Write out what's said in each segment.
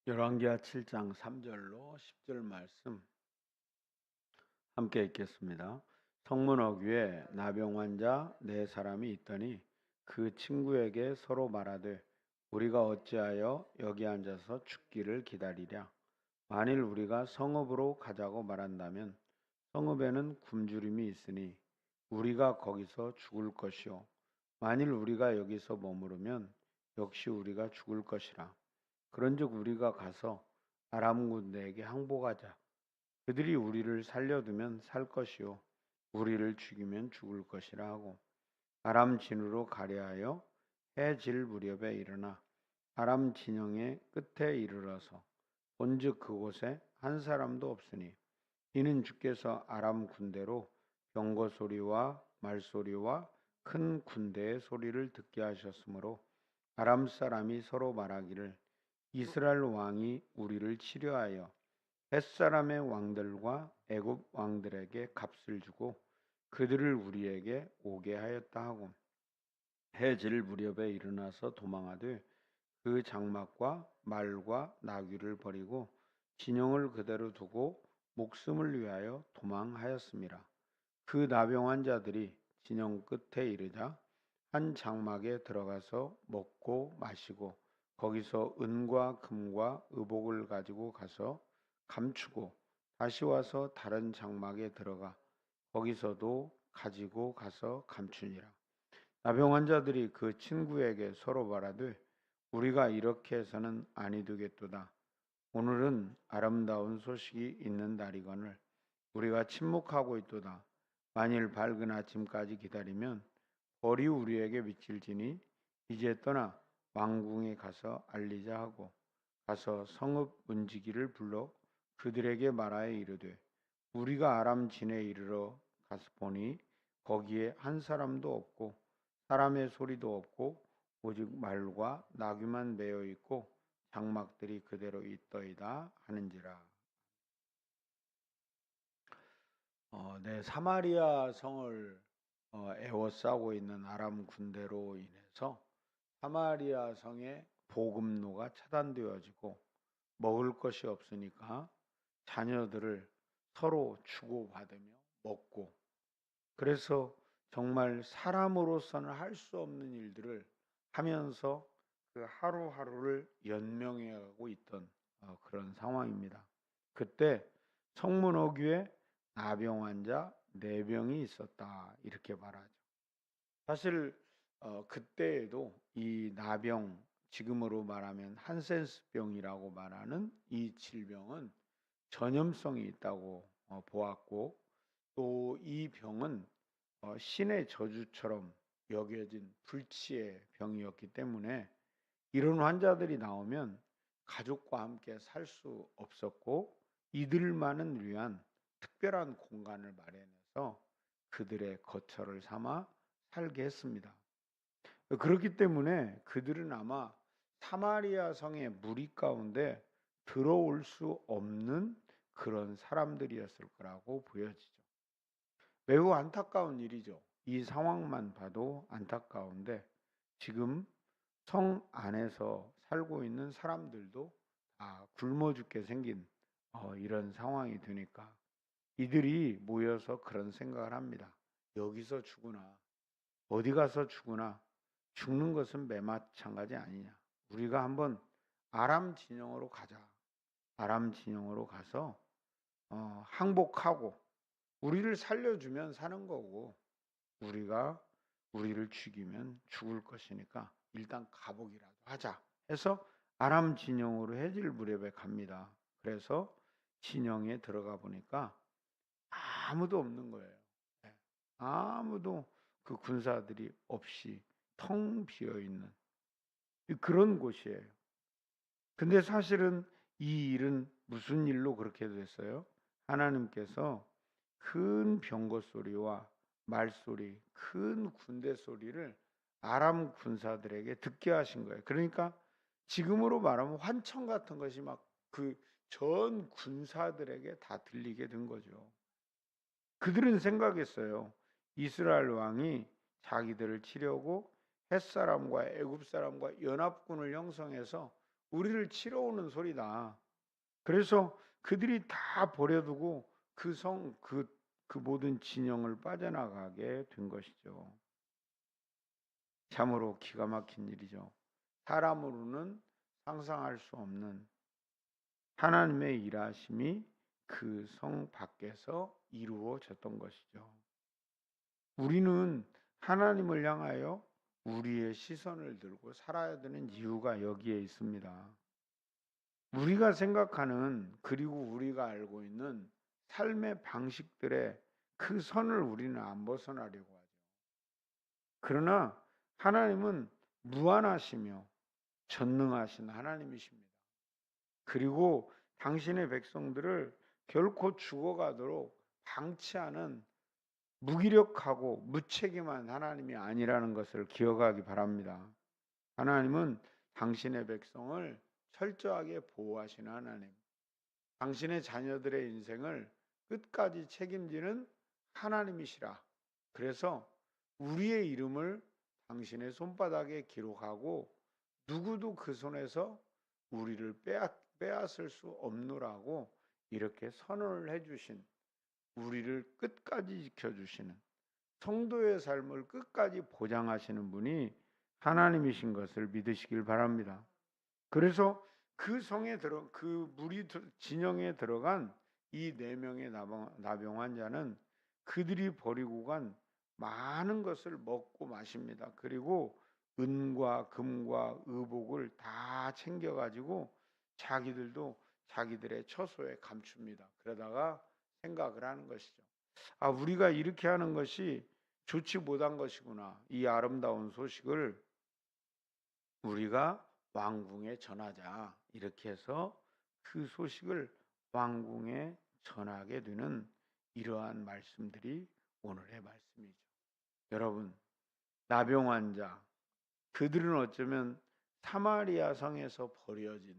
열왕기하 7장 3절로 10절 말씀 함께 읽겠습니다. 성문 어귀에 나병 환자 네 사람이 있더니 그 친구에게 서로 말하되 우리가 어찌하여 여기 앉아서 죽기를 기다리랴. 만일 우리가 성읍으로 가자고 말한다면 성읍에는 굶주림이 있으니 우리가 거기서 죽을 것이요 만일 우리가 여기서 머무르면 역시 우리가 죽을 것이라. 그런즉 우리가 가서 아람 군대에게 항복하자. 그들이 우리를 살려두면 살 것이요 우리를 죽이면 죽을 것이라 하고 아람 진으로 가려하여 해 질 무렵에 일어나 아람 진영의 끝에 이르러서 본즉 그곳에 한 사람도 없으니 이는 주께서 아람 군대로 병거 소리와 말소리와 큰 군대의 소리를 듣게 하셨으므로 아람 사람이 서로 말하기를 이스라엘 왕이 우리를 치려하여 햇사람의 왕들과 애굽 왕들에게 값을 주고 그들을 우리에게 오게 하였다 하고 해질 무렵에 일어나서 도망하되 그 장막과 말과 나귀를 버리고 진영을 그대로 두고 목숨을 위하여 도망하였습니다. 그 나병 환자들이 진영 끝에 이르자 한 장막에 들어가서 먹고 마시고 거기서 은과 금과 의복을 가지고 가서 감추고 다시 와서 다른 장막에 들어가 거기서도 가지고 가서 감추니라. 나병 환자들이 그 친구에게 서로 말하되 우리가 이렇게 해서는 아니 되겠도다. 오늘은 아름다운 소식이 있는 날이거늘 우리가 침묵하고 있도다. 만일 밝은 아침까지 기다리면 벌이 우리에게 미칠지니 이제 떠나 왕궁에 가서 알리자 하고 가서 성읍 문지기를 불러 그들에게 말하여 이르되 우리가 아람 진에 이르러 가서 보니 거기에 한 사람도 없고 사람의 소리도 없고 오직 말과 나귀만 매어 있고 장막들이 그대로 있더이다 하는지라. 사마리아 성을 에워싸고 있는 아람 군대로 인해서 사마리아 성의 보급로가 차단되어지고 먹을 것이 없으니까 자녀들을 서로 주고받으며 먹고 그래서 정말 사람으로서는 할 수 없는 일들을 하면서 그 하루하루를 연명해가고 있던 그런 상황입니다. 그때 성문 어귀에 나병 환자 4명이 있었다 이렇게 말하죠. 사실 그때에도 이 나병 지금으로 말하면 한센스병이라고 말하는 이 질병은 전염성이 있다고 보았고 또 이 병은 신의 저주처럼 여겨진 불치의 병이었기 때문에 이런 환자들이 나오면 가족과 함께 살 수 없었고 이들만을 위한 특별한 공간을 마련해서 그들의 거처를 삼아 살게 했습니다. 그렇기 때문에 그들은 아마 사마리아 성의 무리 가운데 들어올 수 없는 그런 사람들이었을 거라고 보여지죠. 매우 안타까운 일이죠. 이 상황만 봐도 안타까운데 지금 성 안에서 살고 있는 사람들도 다 굶어 죽게 생긴 이런 상황이 되니까 이들이 모여서 그런 생각을 합니다. 여기서 죽으나 어디 가서 죽으나 죽는 것은 매마찬가지 아니냐. 우리가 한번 아람 진영으로 가자. 아람 진영으로 가서 항복하고 우리를 살려주면 사는 거고 우리가 우리를 죽이면 죽을 것이니까 일단 가보기라도 하자 해서 아람 진영으로 해질 무렵에 갑니다. 그래서 진영에 들어가 보니까 아무도 없는 거예요. 네. 아무도 그 군사들이 없이 텅 비어 있는 그런 곳이에요. 근데 사실은 이 일은 무슨 일로 그렇게 됐어요? 하나님께서 큰 병거 소리와 말소리, 큰 군대 소리를 아람 군사들에게 듣게 하신 거예요. 그러니까 지금으로 말하면 환청 같은 것이 막 그 전 군사들에게 다 들리게 된 거죠. 그들은 생각했어요. 이스라엘 왕이 자기들을 치려고 햇사람과 애굽 사람과 연합군을 형성해서 우리를 치러 오는 소리다. 그래서 그들이 다 버려두고 그 모든 진영을 빠져나가게 된 것이죠. 참으로 기가 막힌 일이죠. 사람으로는 상상할 수 없는 하나님의 일하심이 그 성 밖에서 이루어졌던 것이죠. 우리는 하나님을 향하여 우리의 시선을 들고 살아야 되는 이유가 여기에 있습니다. 우리가 생각하는 그리고 우리가 알고 있는 삶의 방식들의 그 선을 우리는 안 벗어나려고 하죠. 그러나 하나님은 무한하시며 전능하신 하나님이십니다. 그리고 당신의 백성들을 결코 죽어가도록 방치하는 무기력하고 무책임한 하나님이 아니라는 것을 기억하기 바랍니다. 하나님은 당신의 백성을 철저하게 보호하시는 하나님, 당신의 자녀들의 인생을 끝까지 책임지는 하나님이시라. 그래서 우리의 이름을 당신의 손바닥에 기록하고 누구도 그 손에서 우리를 빼앗을 수 없노라고 이렇게 선언을 해주신, 우리를 끝까지 지켜주시는, 성도의 삶을 끝까지 보장하시는 분이 하나님이신 것을 믿으시길 바랍니다. 그래서 그 진영에 들어간 이 4명의 나병 환자는 그들이 버리고 간 많은 것을 먹고 마십니다. 그리고 은과 금과 의복을 다 챙겨가지고 자기들도 자기들의 처소에 감춥니다. 그러다가 생각을 하는 것이죠. 아, 우리가 이렇게 하는 것이 좋지 못한 것이구나. 이 아름다운 소식을 우리가 왕궁에 전하자. 이렇게 해서 그 소식을 왕궁에 전하게 되는 이러한 말씀들이 오늘의 말씀이죠. 여러분, 나병 환자, 그들은 어쩌면 사마리아 성에서 버려진,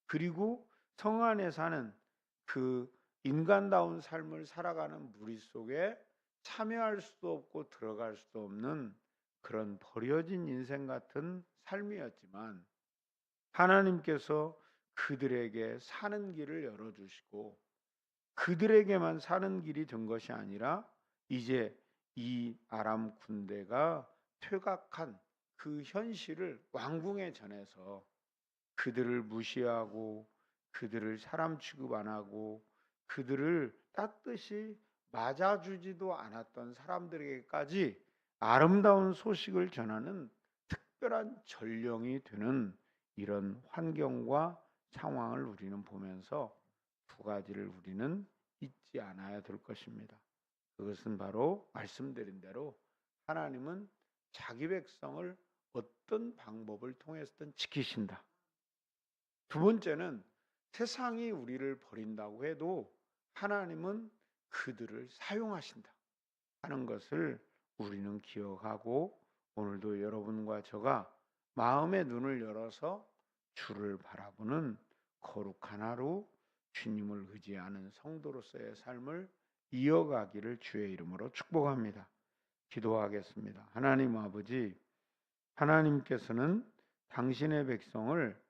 그리고 성 안에 사는 그 인간다운 삶을 살아가는 무리 속에 참여할 수도 없고 들어갈 수도 없는 그런 버려진 인생 같은 삶이었지만, 하나님께서 그들에게 사는 길을 열어주시고 그들에게만 사는 길이 된 것이 아니라 이제 이 아람 군대가 퇴각한 그 현실을 왕궁에 전해서 그들을 무시하고 그들을 사람 취급 안 하고 그들을 따뜻이 맞아주지도 않았던 사람들에게까지 아름다운 소식을 전하는 특별한 전령이 되는 이런 환경과 상황을 우리는 보면서 두 가지를 우리는 잊지 않아야 될 것입니다. 그것은 바로 말씀드린 대로 하나님은 자기 백성을 어떤 방법을 통해서든 지키신다. 두 번째는 세상이 우리를 버린다고 해도 하나님은 그들을 사용하신다 하는 것을 우리는 기억하고, 오늘도 여러분과 저가 마음의 눈을 열어서 주를 바라보는 거룩한 하루, 주님을 의지하는 성도로서의 삶을 이어가기를 주의 이름으로 축복합니다. 기도하겠습니다. 하나님 아버지, 하나님께서는 당신의 백성을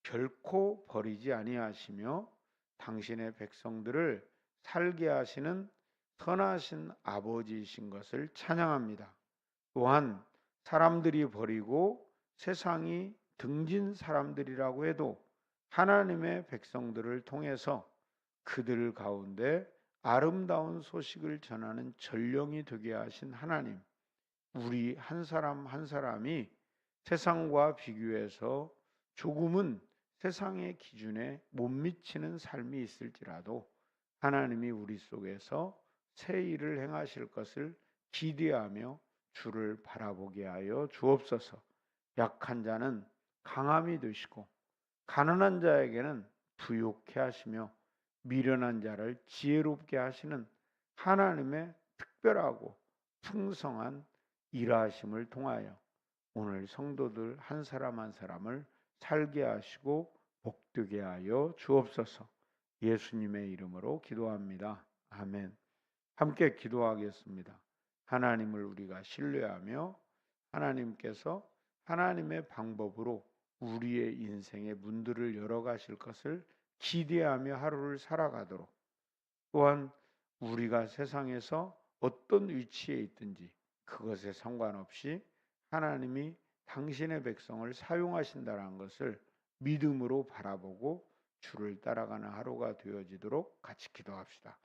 결코 버리지 아니하시며 당신의 백성들을 살게 하시는 선하신 아버지이신 것을 찬양합니다. 또한 사람들이 버리고 세상이 등진 사람들이라고 해도 하나님의 백성들을 통해서 그들 가운데 아름다운 소식을 전하는 전령이 되게 하신 하나님, 우리 한 사람 한 사람이 세상과 비교해서 조금은 세상의 기준에 못 미치는 삶이 있을지라도 하나님이 우리 속에서 새 일을 행하실 것을 기대하며 주를 바라보게 하여 주옵소서. 약한 자는 강함이 되시고 가난한 자에게는 부욕해 하시며 미련한 자를 지혜롭게 하시는 하나님의 특별하고 풍성한 일하심을 통하여 오늘 성도들 한 사람 한 사람을 살게 하시고 복되게 하여 주옵소서. 예수님의 이름으로 기도합니다. 아멘. 함께 기도하겠습니다. 하나님을 우리가 신뢰하며 하나님께서 하나님의 방법으로 우리의 인생의 문들을 열어가실 것을 기대하며 하루를 살아가도록, 또한 우리가 세상에서 어떤 위치에 있든지 그것에 상관없이 하나님이 당신의 백성을 사용하신다는 것을 믿음으로 바라보고 주를 따라가는 하루가 되어지도록 같이 기도합시다.